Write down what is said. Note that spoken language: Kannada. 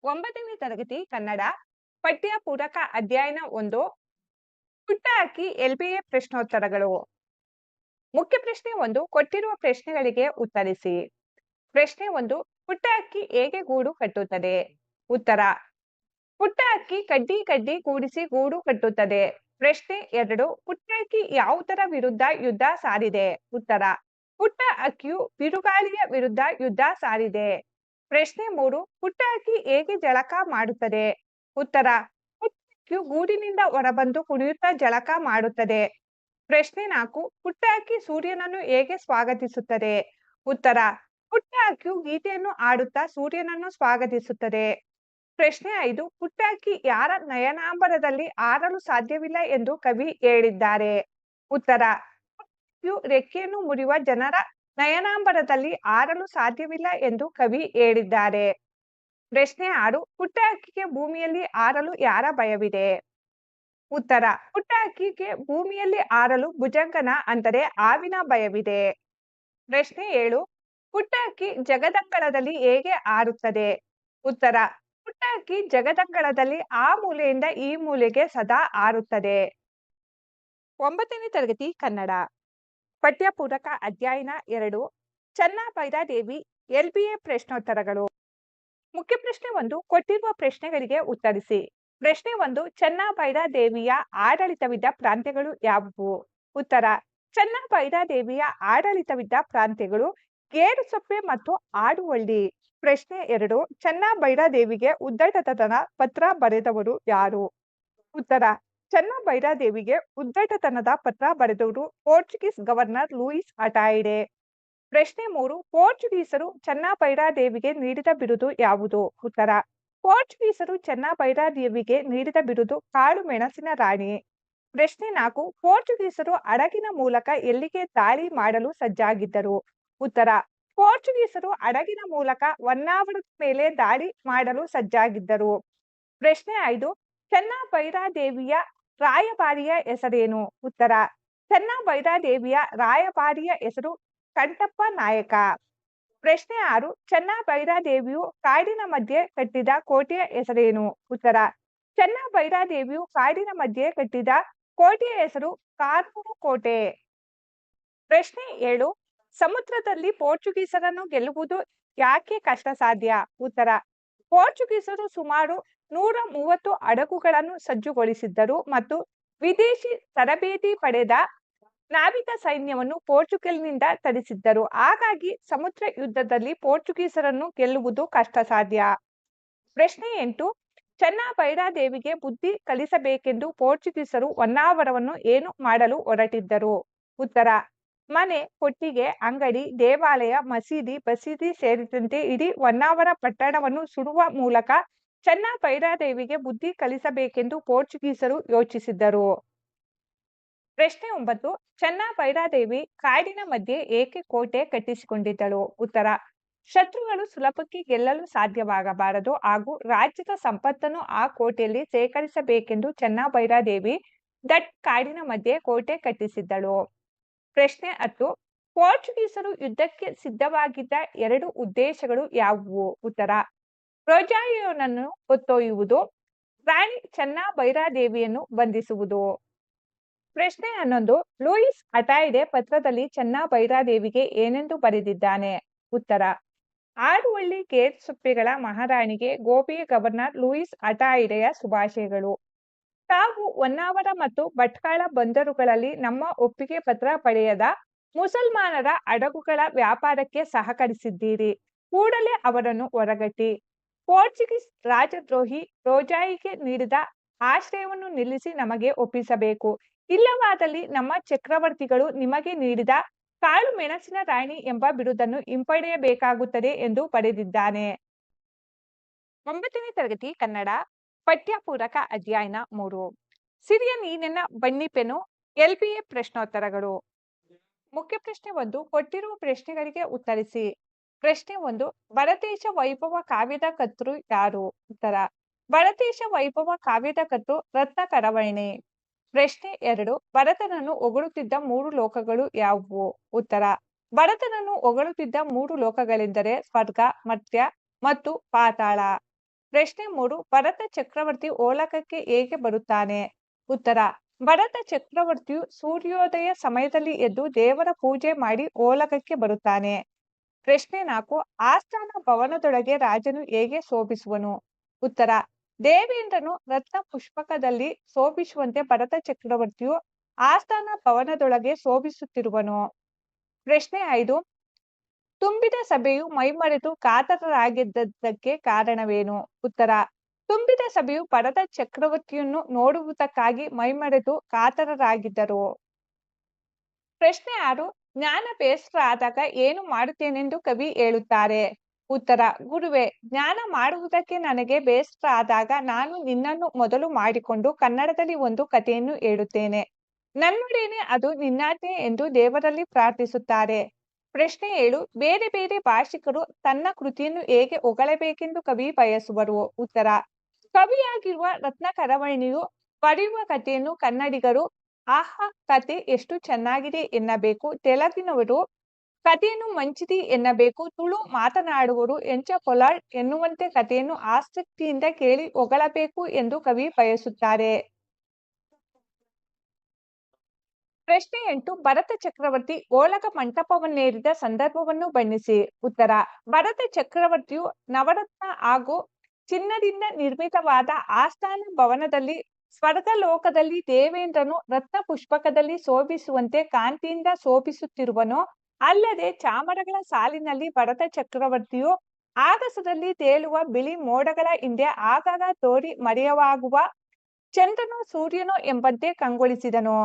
9ನೇ ತರಗತಿ ಕನ್ನಡ ಪಠ್ಯ ಪೂರಕ ಅಧ್ಯಯನ 1 ಪುಟ್ಟ ಅಕ್ಕಿ ಎಲ್ಬಿಎ ಪ್ರಶ್ನೋತ್ತರಗಳು. ಮುಖ್ಯ ಪ್ರಶ್ನೆ 1 ಕೊಟ್ಟಿರುವ ಪ್ರಶ್ನೆಗಳಿಗೆ ಉತ್ತರಿಸಿ. ಪ್ರಶ್ನೆ 1 ಪುಟ್ಟ ಅಕ್ಕಿ ಹೇಗೆ ಗೂಡು ಕಟ್ಟುತ್ತದೆ? ಉತ್ತರ ಪುಟ್ಟ ಅಕ್ಕಿ ಕಡ್ಡಿ ಕಡ್ಡಿ ಕೂಡಿಸಿ ಗೂಡು ಕಟ್ಟುತ್ತದೆ. ಪ್ರಶ್ನೆ 2 ಪುಟ್ಟ ಅಕ್ಕಿ ಯಾವುದರ ವಿರುದ್ಧ ಯುದ್ಧ ಸಾರಿದೆ? ಉತ್ತರ ಪುಟ್ಟ ಅಕ್ಕಿಯು ಬಿರುಗಾಳಿಯ ವಿರುದ್ಧ ಯುದ್ಧ ಸಾರಿದೆ. ಪ್ರಶ್ನೆ 3 ಪುಟ್ಟ ಅಕ್ಕಿ ಹೇಗೆ ಜಳಕ ಮಾಡುತ್ತದೆ? ಉತ್ತರ ಪುಟ್ಟ ಅಕ್ಕಿಯು ಗೂಡಿನಿಂದ ಹೊರಬಂದು ಕುಣಿಯುತ್ತಾ ಜಳಕ ಮಾಡುತ್ತದೆ. ಪ್ರಶ್ನೆ 4 ಪುಟ್ಟ ಅಕ್ಕಿ ಸೂರ್ಯನನ್ನು ಹೇಗೆ ಸ್ವಾಗತಿಸುತ್ತದೆ? ಉತ್ತರ ಪುಟ್ಟ ಅಕ್ಕಿಯು ಗೀತೆಯನ್ನು ಹಾಡುತ್ತಾ ಸೂರ್ಯನನ್ನು ಸ್ವಾಗತಿಸುತ್ತದೆ. ಪ್ರಶ್ನೆ 5 ಪುಟ್ಟ ಅಕ್ಕಿ ಯಾರ ನಯನಾಂಬರದಲ್ಲಿ ಹಾರಲು ಸಾಧ್ಯವಿಲ್ಲ ಎಂದು ಕವಿ ಹೇಳಿದ್ದಾರೆ? ಉತ್ತರ ಪುಟ್ಟ ಅಕ್ಕಿಯು ರೆಕ್ಕೆಯನ್ನು ಮುರಿಯುವ ಜನರ ನಯನಾಂಬರದಲ್ಲಿ ಹಾರಲು ಸಾಧ್ಯವಿಲ್ಲ ಎಂದು ಕವಿ ಹೇಳಿದ್ದಾರೆ. ಪ್ರಶ್ನೆ 6 ಪುಟ್ಟ ಅಕ್ಕಿಗೆ ಭೂಮಿಯಲ್ಲಿ ಹಾರಲು ಯಾರ ಭಯವಿದೆ? ಉತ್ತರ ಪುಟ್ಟ ಅಕ್ಕಿಗೆ ಭೂಮಿಯಲ್ಲಿ ಹಾರಲು ಭುಜಂಗನ ಅಂದರೆ ಹಾವಿನ ಭಯವಿದೆ. ಪ್ರಶ್ನೆ 7 ಪುಟ್ಟ ಅಕ್ಕಿ ಜಗದಂಗಳದಲ್ಲಿ ಹೇಗೆ ಹಾರುತ್ತದೆ? ಉತ್ತರ ಪುಟ್ಟ ಅಕ್ಕಿ ಜಗದಂಗಳದಲ್ಲಿ ಆ ಮೂಲೆಯಿಂದ ಈ ಮೂಲೆಗೆ ಸದಾ ಹಾರುತ್ತದೆ. 9ನೇ ತರಗತಿ ಕನ್ನಡ ಪಠ್ಯ ಪೂರಕ ಅಧ್ಯಯನ 2 ಚನ್ನಭೈರಾದೇವಿ ಎಲ್ಬಿಎ ಪ್ರಶ್ನೋತ್ತರಗಳು. ಮುಖ್ಯ ಪ್ರಶ್ನೆ 1 ಕೊಟ್ಟಿರುವ ಪ್ರಶ್ನೆಗಳಿಗೆ ಉತ್ತರಿಸಿ. ಪ್ರಶ್ನೆ 1 ಚನ್ನಭೈರಾದೇವಿಯ ಆಡಳಿತವಿದ್ದ ಪ್ರಾಂತ್ಯಗಳು ಯಾವುವು? ಉತ್ತರ ಚನ್ನಭೈರಾದೇವಿಯ ಆಡಳಿತವಿದ್ದ ಪ್ರಾಂತ್ಯಗಳು ಗೇರುಸೊಪ್ಪೆ ಮತ್ತು ಆಡುವಳ್ಳಿ. ಪ್ರಶ್ನೆ 2 ಚನ್ನಭೈರಾದೇವಿಗೆ ಉದ್ದಟತನ ಪತ್ರ ಬರೆದವರು ಯಾರು? ಉತ್ತರ ಚನ್ನಭೈರಾದೇವಿಗೆ ಉದ್ದಟತನದ ಪತ್ರ ಬರೆದವರು ಪೋರ್ಚುಗೀಸ್ ಗವರ್ನರ್ ಲೂಯಿಸ್ ಅಟಾಯಿಡೆ. ಪ್ರಶ್ನೆ 3 ಪೋರ್ಚುಗೀಸರು ಚನ್ನಭೈರಾದೇವಿಗೆ ನೀಡಿದ ಬಿರುದು ಯಾವುದು? ಉತ್ತರ ಪೋರ್ಚುಗೀಸರು ಚನ್ನಭೈರಾದೇವಿಗೆ ನೀಡಿದ ಬಿರುದು ಕಾಳು ಮೆಣಸಿನ ರಾಣಿ. ಪ್ರಶ್ನೆ 4 ಪೋರ್ಚುಗೀಸರು ಹಡಗಿನ ಮೂಲಕ ಎಲ್ಲಿಗೆ ದಾಳಿ ಮಾಡಲು ಸಜ್ಜಾಗಿದ್ದರು? ಉತ್ತರ ಪೋರ್ಚುಗೀಸರು ಹಡಗಿನ ಮೂಲಕ ಹೊನ್ನಾವರದ ಮೇಲೆ ದಾಳಿ ಮಾಡಲು ಸಜ್ಜಾಗಿದ್ದರು. ಪ್ರಶ್ನೆ 5 ಚನ್ನಭೈರಾದೇವಿಯ ರಾಯಭಾರಿಯ ಹೆಸರೇನು? ಉತ್ತರ ಚನ್ನಭೈರಾದೇವಿಯ ರಾಯಭಾರಿಯ ಹೆಸರು ಕಂಠಪ್ಪ ನಾಯಕ. ಪ್ರಶ್ನೆ 6 ಚನ್ನಭೈರಾದೇವಿಯು ಕಾಡಿನ ಮಧ್ಯೆ ಕಟ್ಟಿದ ಕೋಟೆಯ ಹೆಸರೇನು? ಉತ್ತರ ಚನ್ನಭೈರಾದೇವಿಯು ಕಾಡಿನ ಮಧ್ಯೆ ಕಟ್ಟಿದ ಕೋಟೆಯ ಹೆಸರು ಕಾನೂರು ಕೋಟೆ. ಪ್ರಶ್ನೆ 7 ಸಮುದ್ರದಲ್ಲಿ ಪೋರ್ಚುಗೀಸರನ್ನು ಗೆಲ್ಲುವುದು ಯಾಕೆ ಕಷ್ಟ ಸಾಧ್ಯ? ಉತ್ತರ ಪೋರ್ಚುಗೀಸರು ಸುಮಾರು 130 ಹಡಗುಗಳನ್ನು ಸಜ್ಜುಗೊಳಿಸಿದ್ದರು ಮತ್ತು ವಿದೇಶಿ ತರಬೇತಿ ಪಡೆದ ನಾವಿಕ ಸೈನ್ಯವನ್ನು ಪೋರ್ಚುಗಲ್ನಿಂದ ತರಿಸಿದ್ದರು. ಹಾಗಾಗಿ ಸಮುದ್ರ ಯುದ್ಧದಲ್ಲಿ ಪೋರ್ಚುಗೀಸರನ್ನು ಗೆಲ್ಲುವುದು ಕಷ್ಟ ಸಾಧ್ಯ. ಪ್ರಶ್ನೆ 8 ಚನ್ನಭೈರಾದೇವಿಗೆ ಬುದ್ಧಿ ಕಲಿಸಬೇಕೆಂದು ಪೋರ್ಚುಗೀಸರು ಹೊನ್ನಾವರವನ್ನು ಏನು ಮಾಡಲು ಹೊರಟಿದ್ದರು? ಉತ್ತರ ಮನೆ, ಕೊಟ್ಟಿಗೆ, ಅಂಗಡಿ, ದೇವಾಲಯ, ಮಸೀದಿ, ಬಸೀದಿ ಸೇರಿದಂತೆ ಇಡೀ ಹೊನ್ನಾವರ ಪಟ್ಟಣವನ್ನು ಸುಡುವ ಮೂಲಕ ಚನ್ನಭೈರಾದೇವಿಗೆ ಬುದ್ಧಿ ಕಲಿಸಬೇಕೆಂದು ಪೋರ್ಚುಗೀಸರು ಯೋಚಿಸಿದ್ದರು. ಪ್ರಶ್ನೆ 9 ಚನ್ನಭೈರಾದೇವಿ ಕಾಡಿನ ಮಧ್ಯೆ ಏಕೆ ಕೋಟೆ ಕಟ್ಟಿಸಿಕೊಂಡಿದ್ದಳು? ಉತ್ತರ ಶತ್ರುಗಳು ಸುಲಭಕ್ಕೆ ಗೆಲ್ಲಲು ಸಾಧ್ಯವಾಗಬಾರದು ಹಾಗೂ ರಾಜ್ಯದ ಸಂಪತ್ತನ್ನು ಆ ಕೋಟೆಯಲ್ಲಿ ಶೇಖರಿಸಬೇಕೆಂದು ಚನ್ನಭೈರಾದೇವಿ ದಟ್ ಕಾಡಿನ ಮಧ್ಯೆ ಕೋಟೆ ಕಟ್ಟಿಸಿದ್ದಳು. ಪ್ರಶ್ನೆ 10 ಪೋರ್ಚುಗೀಸರು ಯುದ್ಧಕ್ಕೆ ಸಿದ್ಧವಾಗಿದ್ದ 2 ಉದ್ದೇಶಗಳು ಯಾವುವು? ಉತ್ತರ ರೊಜಾಯಿಯೊನನ್ನು ಹೊತ್ತೊಯ್ಯುವುದು, ರಾಣಿ ಚನ್ನಭೈರಾದೇವಿಯನ್ನು ಬಂಧಿಸುವುದು. ಪ್ರಶ್ನೆ 11 ಲೂಯಿಸ್ ಅಟಾಯಿಡೆ ಪತ್ರದಲ್ಲಿ ಚನ್ನಭೈರಾದೇವಿಗೆ ಏನೆಂದು ಬರೆದಿದ್ದಾನೆ? ಉತ್ತರ ಆಡುವಳ್ಳಿ ಗೇರುಸೊಪ್ಪೆಗಳ ಮಹಾರಾಣಿಗೆ ಗೋಬಿಯ ಗವರ್ನರ್ ಲೂಯಿಸ್ ಅಟಾಯಿಡೆಯ ಶುಭಾಶಯಗಳು. ತಾವು ಹೊನ್ನಾವರ ಮತ್ತು ಭಟ್ಕಳ ಬಂದರುಗಳಲ್ಲಿ ನಮ್ಮ ಒಪ್ಪಿಗೆ ಪತ್ರ ಪಡೆಯದ ಮುಸಲ್ಮಾನರ ಹಡಗುಗಳ ವ್ಯಾಪಾರಕ್ಕೆ ಸಹಕರಿಸಿದ್ದೀರಿ. ಕೂಡಲೇ ಅವರನ್ನು ಹೊರಗಟ್ಟಿ. ಪೋರ್ಚುಗೀಸ್ ರಾಜದ್ರೋಹಿ ರೋಜಾಯಿಗೆ ನೀಡಿದ ಆಶ್ರಯವನ್ನು ನಿಲ್ಲಿಸಿ ನಮಗೆ ಒಪ್ಪಿಸಬೇಕು. ಇಲ್ಲವಾದಲ್ಲಿ ನಮ್ಮ ಚಕ್ರವರ್ತಿಗಳು ನಿಮಗೆ ನೀಡಿದ ಕಾಳು ಮೆಣಸಿನ ರಾಣಿ ಎಂಬ ಬಿರುದನ್ನು ಹಿಂಪಡೆಯಬೇಕಾಗುತ್ತದೆ ಎಂದು ಬರೆದಿದ್ದಾನೆ. 9ನೇ ತರಗತಿ ಕನ್ನಡ ಪಠ್ಯ ಪೂರಕ ಅಧ್ಯಯನ 3 ಸಿರಿಯ ನೀನೆನ್ನ ಬಣ್ಣಿಪೆನು ಎಲ್ಬಿಎ ಪ್ರಶ್ನೋತ್ತರಗಳು. ಮುಖ್ಯ ಪ್ರಶ್ನೆ 1 ಕೊಟ್ಟಿರುವ ಪ್ರಶ್ನೆಗಳಿಗೆ ಉತ್ತರಿಸಿ. ಪ್ರಶ್ನೆ 1 ಭರತೇಶ ವೈಭವ ಕಾವ್ಯದ ಕರ್ತೃ ಯಾರು? ಉತ್ತರ ಭರತೇಶ ವೈಭವ ಕಾವ್ಯದ ಕರ್ತೃ ರತ್ನ ಕರವರ್ಣಿ. ಪ್ರಶ್ನೆ 2 ಭರತನನ್ನು ಹೊಗಳುತ್ತಿದ್ದ 3 ಲೋಕಗಳು ಯಾವುವು? ಉತ್ತರ ಭರತನನ್ನು ಹೊಗಳುತ್ತಿದ್ದ 3 ಲೋಕಗಳೆಂದರೆ ಸ್ವರ್ಗ, ಮರ್ತ್ಯ ಮತ್ತು ಪಾತಾಳ. ಪ್ರಶ್ನೆ 3 ಭರತ ಚಕ್ರವರ್ತಿ ಓಲಗಕ್ಕೆ ಹೇಗೆ ಬರುತ್ತಾನೆ? ಉತ್ತರ ಭರತ ಚಕ್ರವರ್ತಿಯು ಸೂರ್ಯೋದಯ ಸಮಯದಲ್ಲಿ ಎದ್ದು ದೇವರ ಪೂಜೆ ಮಾಡಿ ಓಲಗಕ್ಕೆ ಬರುತ್ತಾನೆ. ಪ್ರಶ್ನೆ 4 ಆಸ್ಥಾನ ಭವನದೊಳಗೆ ರಾಜನು ಹೇಗೆ ಶೋಭಿಸುವನು? ಉತ್ತರ ದೇವೇಂದ್ರನು ರತ್ನ ಪುಷ್ಪಕದಲ್ಲಿ ಶೋಭಿಸುವಂತೆ ಭರತ ಚಕ್ರವರ್ತಿಯು ಆಸ್ಥಾನ ಭವನದೊಳಗೆ ಶೋಭಿಸುತ್ತಿರುವನು. ಪ್ರಶ್ನೆ 5 ತುಂಬಿದ ಸಭೆಯು ಮೈಮರೆತು ಕಾತರರಾಗಿದ್ದಕ್ಕೆ ಕಾರಣವೇನು? ಉತ್ತರ ತುಂಬಿದ ಸಭೆಯು ಭರತ ಚಕ್ರವರ್ತಿಯನ್ನು ನೋಡುವುದಕ್ಕಾಗಿ ಮೈಮರೆತು ಕಾತರರಾಗಿದ್ದರು. ಪ್ರಶ್ನೆ 6 ಜ್ಞಾನ ಬೇಸರ ಆದಾಗ ಏನು ಮಾಡುತ್ತೇನೆಂದು ಕವಿ ಹೇಳುತ್ತಾರೆ? ಉತ್ತರ ಗುರುವೇ, ಜ್ಞಾನ ಮಾಡುವುದಕ್ಕೆ ನನಗೆ ಬೇಸರ ಆದಾಗ ನಾನು ನಿನ್ನನ್ನು ಮೊದಲು ಮಾಡಿಕೊಂಡು ಕನ್ನಡದಲ್ಲಿ ಒಂದು ಕಥೆಯನ್ನು ಹೇಳುತ್ತೇನೆ. ನನ್ನೊಡನೆ ಅದು ನಿನ್ನಾಜ್ಞೆ ಎಂದು ದೇವರಲ್ಲಿ ಪ್ರಾರ್ಥಿಸುತ್ತಾರೆ. ಪ್ರಶ್ನೆ 7 ಬೇರೆ ಬೇರೆ ಭಾಷಿಕರು ತನ್ನ ಕೃತಿಯನ್ನು ಹೇಗೆ ಹೊಗಳಬೇಕೆಂದು ಕವಿ ಬಯಸುವರು? ಉತ್ತರ ಕವಿಯಾಗಿರುವ ರತ್ನ ಕರವರ್ಣಿಯು ಬರೆಯುವ ಕಥೆಯನ್ನು ಕನ್ನಡಿಗರು ಆಹಾ ಕತೆ ಎಷ್ಟು ಚೆನ್ನಾಗಿದೆ ಎನ್ನಬೇಕು, ತೆಲುಗಿನವರು ಕಥೆಯನ್ನು ಮಂಚಿದಿ ಎನ್ನಬೇಕು, ತುಳು ಮಾತನಾಡುವರು ಎಂಚ ಪೊಲಾಳ್ ಎನ್ನುವಂತೆ ಕಥೆಯನ್ನು ಆಸಕ್ತಿಯಿಂದ ಕೇಳಿ ಹೊಗಳಬೇಕು ಎಂದು ಕವಿ ಬಯಸುತ್ತಾರೆ. ಪ್ರಶ್ನೆ 8 ಭರತ ಚಕ್ರವರ್ತಿ ಓಲಗ ಮಂಟಪವನ್ನೇರಿದ ಸಂದರ್ಭವನ್ನು ಬಣ್ಣಿಸಿ. ಉತ್ತರ ಭರತ ಚಕ್ರವರ್ತಿಯು ನವರತ್ನ ಹಾಗೂ ಚಿನ್ನದಿಂದ ನಿರ್ಮಿತವಾದ ಆಸ್ಥಾನ ಭವನದಲ್ಲಿ ಸ್ವರ್ಗಲೋಕದಲ್ಲಿ ದೇವೇಂದ್ರನು ರತ್ನ ಪುಷ್ಪಕದಲ್ಲಿ ಶೋಭಿಸುವಂತೆ ಕಾಂತಿಯಿಂದ ಶೋಭಿಸುತ್ತಿರುವನು. ಅಲ್ಲದೆ ಚಾಮರಗಳ ಸಾಲಿನಲ್ಲಿ ಭರತ ಚಕ್ರವರ್ತಿಯು ಆಗಸದಲ್ಲಿ ತೇಲುವ ಬಿಳಿ ಮೋಡಗಳ ಹಿಂದೆ ಆಗಾಗ ತೋರಿ ಮರೆಯವಾಗುವ ಚಂದ್ರನೋ ಸೂರ್ಯನೋ ಎಂಬಂತೆ ಕಂಗೊಳಿಸಿದನು.